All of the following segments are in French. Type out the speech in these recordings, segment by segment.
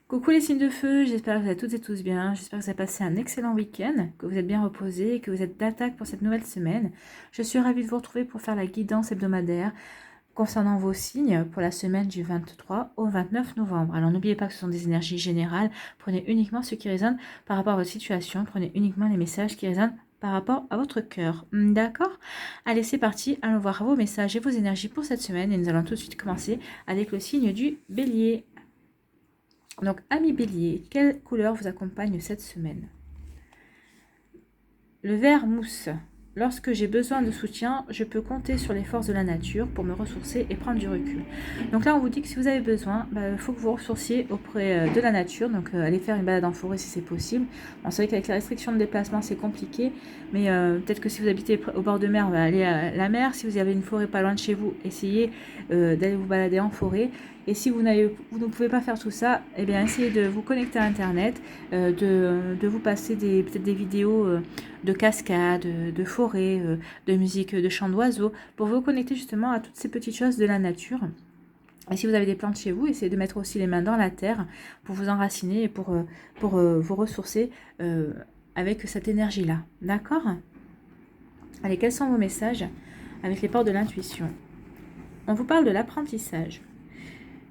Coucou les signes de feu, j'espère que vous allez toutes et tous bien, j'espère que vous avez passé un excellent week-end, que vous êtes bien reposés et que vous êtes d'attaque pour cette nouvelle semaine. Je suis ravie de vous retrouver pour faire la guidance hebdomadaire concernant vos signes pour la semaine du 23 au 29 novembre. Alors n'oubliez pas que ce sont des énergies générales, prenez uniquement ce qui résonne par rapport à votre situation, prenez uniquement les messages qui résonnent par rapport à votre cœur. D'accord? Allez, c'est parti, allons voir vos messages et vos énergies pour cette semaine et nous allons tout de suite commencer avec le signe du Bélier. Donc, ami Bélier, quelle couleur vous accompagne cette semaine? Le vert mousse. Lorsque j'ai besoin de soutien, je peux compter sur les forces de la nature pour me ressourcer et prendre du recul. Donc là, on vous dit que si vous avez besoin, il faut que vous ressourciez auprès de la nature. Donc, allez faire une balade en forêt si c'est possible. On sait qu'avec la restriction de déplacement, c'est compliqué. Mais peut-être que si vous habitez au bord de mer, allez à la mer. Si vous avez une forêt pas loin de chez vous, essayez d'aller vous balader en forêt. Et si vous ne pouvez pas faire tout ça, eh bien, essayez de vous connecter à Internet, de vous passer peut-être des vidéos de cascades, de forêts, de musique, de chants d'oiseaux, pour vous connecter justement à toutes ces petites choses de la nature. Et si vous avez des plantes chez vous, essayez de mettre aussi les mains dans la terre pour vous enraciner et pour vous ressourcer avec cette énergie-là. D'accord? Allez, quels sont vos messages avec les portes de l'intuition? On vous parle de l'apprentissage.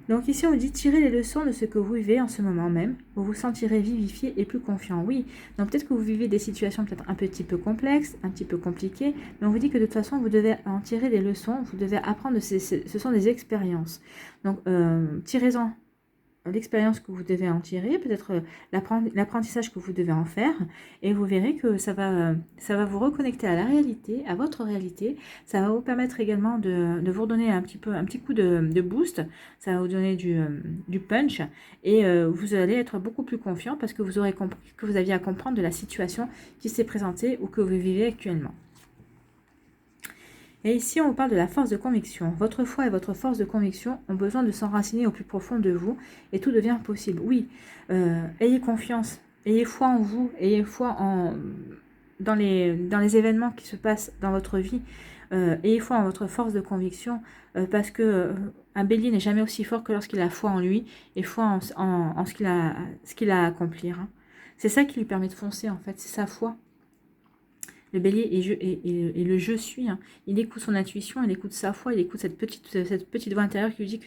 Donc ici, on dit tirer les leçons de ce que vous vivez en ce moment même. Vous vous sentirez vivifié et plus confiant. Oui, donc peut-être que vous vivez des situations peut-être un petit peu complexes, un petit peu compliquées, mais on vous dit que de toute façon, vous devez en tirer des leçons, vous devez apprendre, ce sont des expériences. Donc tirez-en l'expérience que vous devez en tirer, peut-être l'apprentissage que vous devez en faire, et vous verrez que ça va vous reconnecter à la réalité, à votre réalité. Ça va vous permettre également de vous redonner un petit coup de boost. Ça va vous donner du punch, et vous allez être beaucoup plus confiant parce que vous aurez compris que vous aviez à comprendre de la situation qui s'est présentée ou que vous vivez actuellement. Et ici, on vous parle de la force de conviction. Votre foi et votre force de conviction ont besoin de s'enraciner au plus profond de vous et tout devient possible. Oui, ayez confiance, ayez foi en vous, ayez foi dans les événements qui se passent dans votre vie. Ayez foi en votre force de conviction parce que un bélier n'est jamais aussi fort que lorsqu'il a foi en lui et foi en ce qu'il a à accomplir. Hein. C'est ça qui lui permet de foncer en fait, c'est sa foi. Le bélier et le je suis, hein. Il écoute son intuition, il écoute sa foi, il écoute cette petite voix intérieure qui lui dit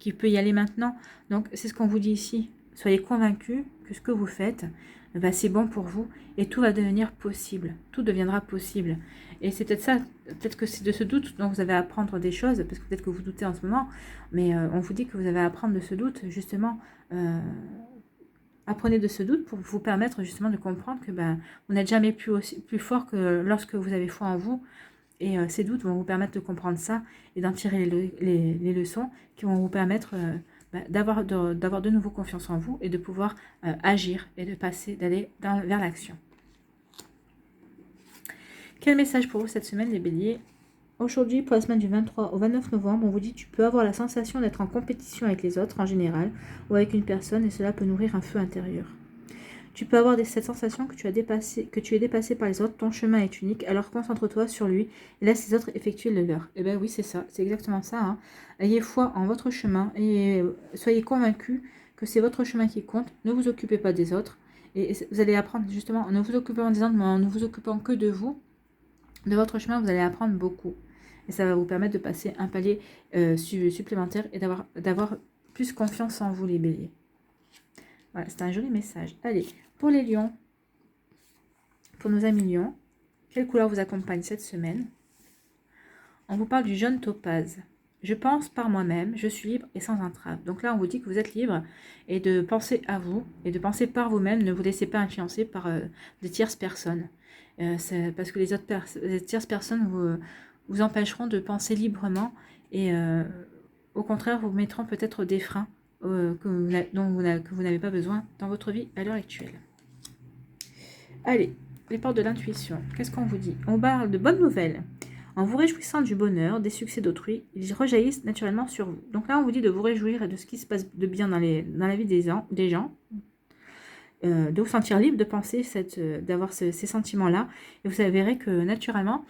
qu'il peut y aller maintenant. Donc c'est ce qu'on vous dit ici. Soyez convaincus que ce que vous faites, c'est bon pour vous et tout va devenir possible. Tout deviendra possible. Et c'est peut-être ça, peut-être que c'est de ce doute dont vous avez à apprendre des choses, parce que peut-être que vous doutez en ce moment, mais on vous dit que vous avez à apprendre de ce doute, justement. Apprenez de ce doute pour vous permettre justement de comprendre que vous n'êtes jamais plus fort que lorsque vous avez foi en vous. Et ces doutes vont vous permettre de comprendre ça et d'en tirer les leçons qui vont vous permettre d'avoir de nouveau confiance en vous et de pouvoir agir et d'aller vers l'action. Quel message pour vous cette semaine, les béliers? Aujourd'hui, pour la semaine du 23 au 29 novembre, on vous dit que tu peux avoir la sensation d'être en compétition avec les autres en général ou avec une personne et cela peut nourrir un feu intérieur. Tu peux avoir cette sensation que tu es dépassé par les autres, ton chemin est unique, alors concentre-toi sur lui et laisse les autres effectuer le leur. Eh bien oui, c'est ça, c'est exactement ça. Hein. Ayez foi en votre chemin et soyez convaincus que c'est votre chemin qui compte, ne vous occupez pas des autres. Et vous allez apprendre justement, en ne vous occupant des autres, mais en ne vous occupant que de vous, de votre chemin, vous allez apprendre beaucoup. Et ça va vous permettre de passer un palier supplémentaire et d'avoir plus confiance en vous, les béliers. Voilà, c'est un joli message. Allez, pour les lions, pour nos amis lions, quelle couleur vous accompagne cette semaine? On vous parle du jaune topaze. Je pense par moi-même, je suis libre et sans entrave. Donc là, on vous dit que vous êtes libre et de penser à vous et de penser par vous-même. Ne vous laissez pas influencer par des tierces personnes. C'est parce que les tierces personnes vous empêcheront de penser librement et au contraire vous mettront peut-être des freins que vous n'avez pas besoin dans votre vie à l'heure actuelle. Allez, les portes de l'intuition. Qu'est-ce qu'on vous dit? On parle de bonnes nouvelles. En vous réjouissant du bonheur, des succès d'autrui, ils rejaillissent naturellement sur vous. Donc là, on vous dit de vous réjouir de ce qui se passe de bien dans la vie des gens, de vous sentir libre de penser, d'avoir ces sentiments-là. Et vous verrez que naturellement,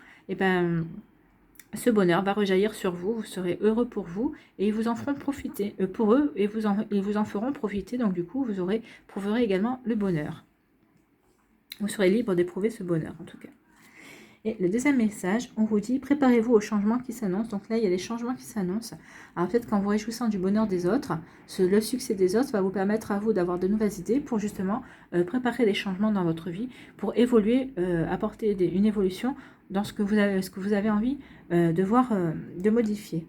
ce bonheur va rejaillir sur vous, vous serez heureux pour vous et ils vous en feront profiter pour eux et ils vous en feront profiter. Donc du coup, vous prouverez également le bonheur. Vous serez libre d'éprouver ce bonheur en tout cas. Et le deuxième message, on vous dit, préparez-vous aux changements qui s'annoncent. Donc là, il y a des changements qui s'annoncent. Alors peut-être qu'en vous réjouissant du bonheur des autres, le succès des autres va vous permettre à vous d'avoir de nouvelles idées pour justement préparer des changements dans votre vie, pour évoluer, apporter une évolution dans ce que vous avez envie de voir, de modifier.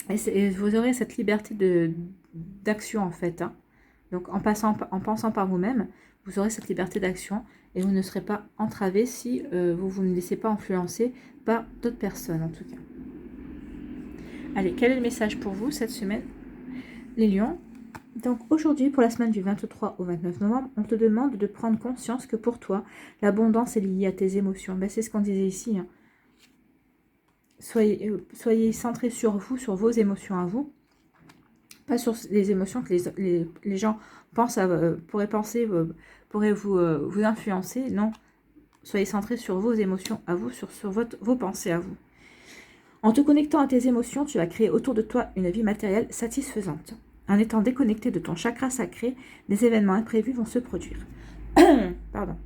Et vous aurez cette liberté d'action en fait. Hein. Donc en pensant par vous-même, vous aurez cette liberté d'action et vous ne serez pas entravé si vous ne laissez pas influencer par d'autres personnes en tout cas. Allez, quel est le message pour vous cette semaine, les lions? Donc aujourd'hui, pour la semaine du 23 au 29 novembre, on te demande de prendre conscience que pour toi, l'abondance est liée à tes émotions. Ben, c'est ce qu'on disait ici. Hein. Soyez centrés sur vous, sur vos émotions à vous. Pas sur les émotions que les gens pourraient penser, pourraient vous influencer. Non, soyez centrés sur vos émotions à vous, sur vos pensées à vous. En te connectant à tes émotions, tu vas créer autour de toi une vie matérielle satisfaisante. En étant déconnecté de ton chakra sacré, des événements imprévus vont se produire. Pardon.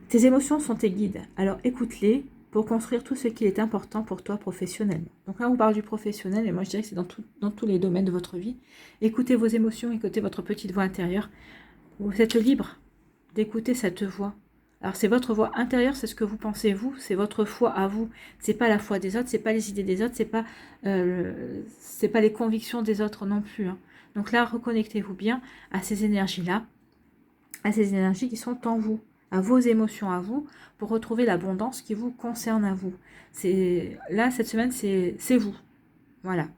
Tes émotions sont tes guides, alors écoute-les pour construire tout ce qui est important pour toi professionnellement. Donc là, on parle du professionnel, et moi je dirais que c'est dans tous les domaines de votre vie. Écoutez vos émotions, écoutez votre petite voix intérieure. Vous êtes libre d'écouter cette voix. Alors c'est votre voix intérieure, c'est ce que vous pensez vous, c'est votre foi à vous. C'est pas la foi des autres, c'est pas les idées des autres, c'est pas les convictions des autres non plus. Hein. Donc là, reconnectez-vous bien à ces énergies-là, à ces énergies qui sont en vous, à vos émotions à vous, pour retrouver l'abondance qui vous concerne à vous. Là, cette semaine, c'est vous. Voilà.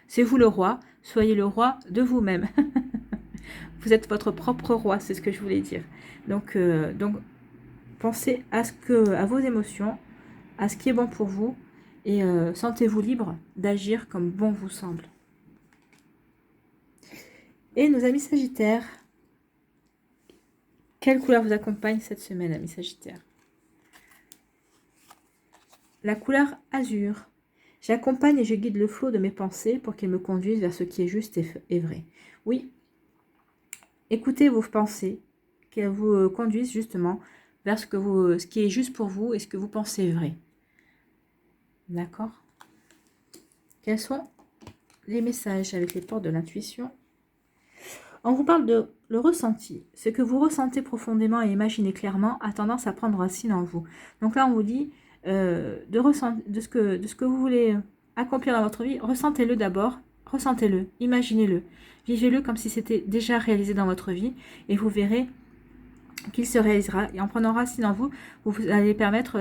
C'est vous le roi. Soyez le roi de vous-même. Vous êtes votre propre roi, c'est ce que je voulais dire. Donc pensez à vos émotions, à ce qui est bon pour vous, et sentez-vous libre d'agir comme bon vous semble. Et nos amis Sagittaires, quelle couleur vous accompagne cette semaine, amis Sagittaires? La couleur azur. J'accompagne et je guide le flot de mes pensées pour qu'elles me conduisent vers ce qui est juste et vrai. Oui, écoutez vos pensées, qu'elles vous conduisent justement vers ce qui est juste pour vous et ce que vous pensez vrai. D'accord? Quels sont les messages avec les portes de l'intuition? On vous parle de le ressenti. Ce que vous ressentez profondément et imaginez clairement a tendance à prendre racine en vous. Donc là, on vous dit de ce que vous voulez accomplir dans votre vie, ressentez-le d'abord, ressentez-le, imaginez-le, vivez-le comme si c'était déjà réalisé dans votre vie et vous verrez qu'il se réalisera. Et en prenant racine en vous, vous allez permettre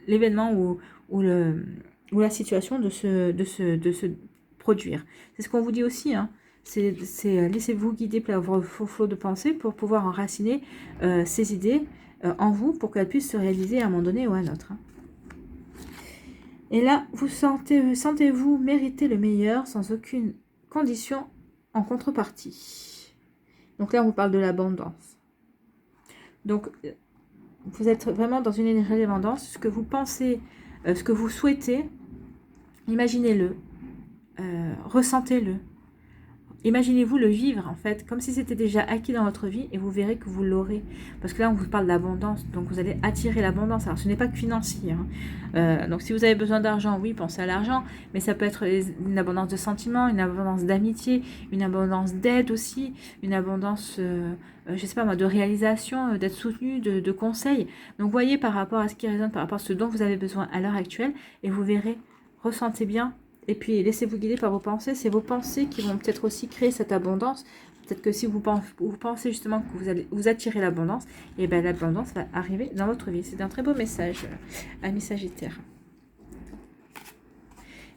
l'événement ou la situation de se produire. C'est ce qu'on vous dit aussi, hein. C'est laissez-vous guider par vos flots de pensée pour pouvoir enraciner ces idées en vous pour qu'elles puissent se réaliser à un moment donné ou à un autre. Hein. Et là, sentez-vous mériter le meilleur sans aucune condition en contrepartie. Donc là, on vous parle de l'abondance. Donc, vous êtes vraiment dans une énergie d'abondance. Ce que vous pensez, ce que vous souhaitez, imaginez-le, ressentez-le. Imaginez-vous le vivre, en fait, comme si c'était déjà acquis dans votre vie et vous verrez que vous l'aurez. Parce que là, on vous parle d'abondance, donc vous allez attirer l'abondance. Alors, ce n'est pas que financier. Hein. Donc, si vous avez besoin d'argent, oui, pensez à l'argent, mais ça peut être une abondance de sentiments, une abondance d'amitié, une abondance d'aide aussi, une abondance, je ne sais pas moi, de réalisation, d'être soutenu, de conseils. Donc, voyez par rapport à ce qui résonne, par rapport à ce dont vous avez besoin à l'heure actuelle, et vous verrez, ressentez bien. Et puis, laissez-vous guider par vos pensées. C'est vos pensées qui vont peut-être aussi créer cette abondance. Peut-être que si vous pensez justement que vous allez vous attirer l'abondance, et bien l'abondance va arriver dans votre vie. C'est un très beau message, amis Sagittaires.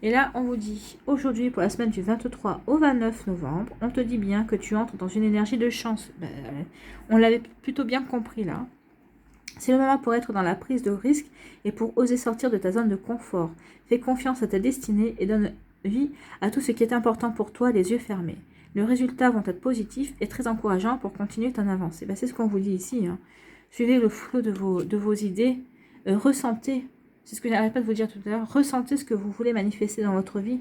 Et là, on vous dit, aujourd'hui, pour la semaine du 23 au 29 novembre, on te dit bien que tu entres dans une énergie de chance. Ben, on l'avait plutôt bien compris là. C'est le moment pour être dans la prise de risque et pour oser sortir de ta zone de confort. Fais confiance à ta destinée et donne vie à tout ce qui est important pour toi, les yeux fermés. Les résultats vont être positifs et très encourageants pour continuer ton avancée. Ben, c'est ce qu'on vous dit ici. Hein. Suivez le flot de vos idées. Ressentez. C'est ce que j'arrête pas de vous dire tout à l'heure. Ressentez ce que vous voulez manifester dans votre vie.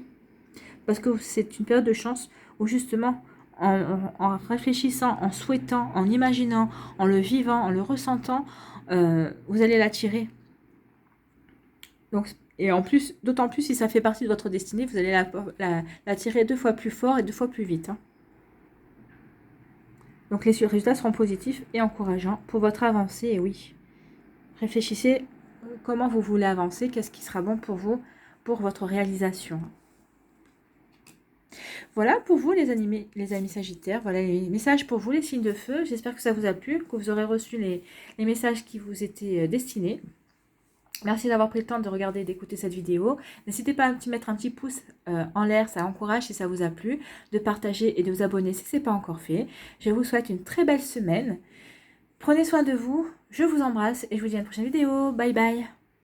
Parce que c'est une période de chance où justement, en réfléchissant, en souhaitant, en imaginant, en le vivant, en le ressentant, vous allez l'attirer. Donc, et en plus, d'autant plus si ça fait partie de votre destinée, vous allez l'attirer 2 fois plus fort et 2 fois plus vite. Hein. Donc les résultats seront positifs et encourageants pour votre avancée, et oui. Réfléchissez comment vous voulez avancer, qu'est-ce qui sera bon pour vous, pour votre réalisation. Voilà pour vous les amis Sagittaires, voilà les messages pour vous les signes de feu. J'espère que ça vous a plu, que vous aurez reçu les messages qui vous étaient destinés. Merci d'avoir pris le temps de regarder et d'écouter cette vidéo. N'hésitez pas à mettre un petit pouce en l'air, ça encourage si ça vous a plu, de partager et de vous abonner si ce n'est pas encore fait. Je vous souhaite une très belle semaine. Prenez soin de vous, je vous embrasse et je vous dis à une prochaine vidéo. Bye bye.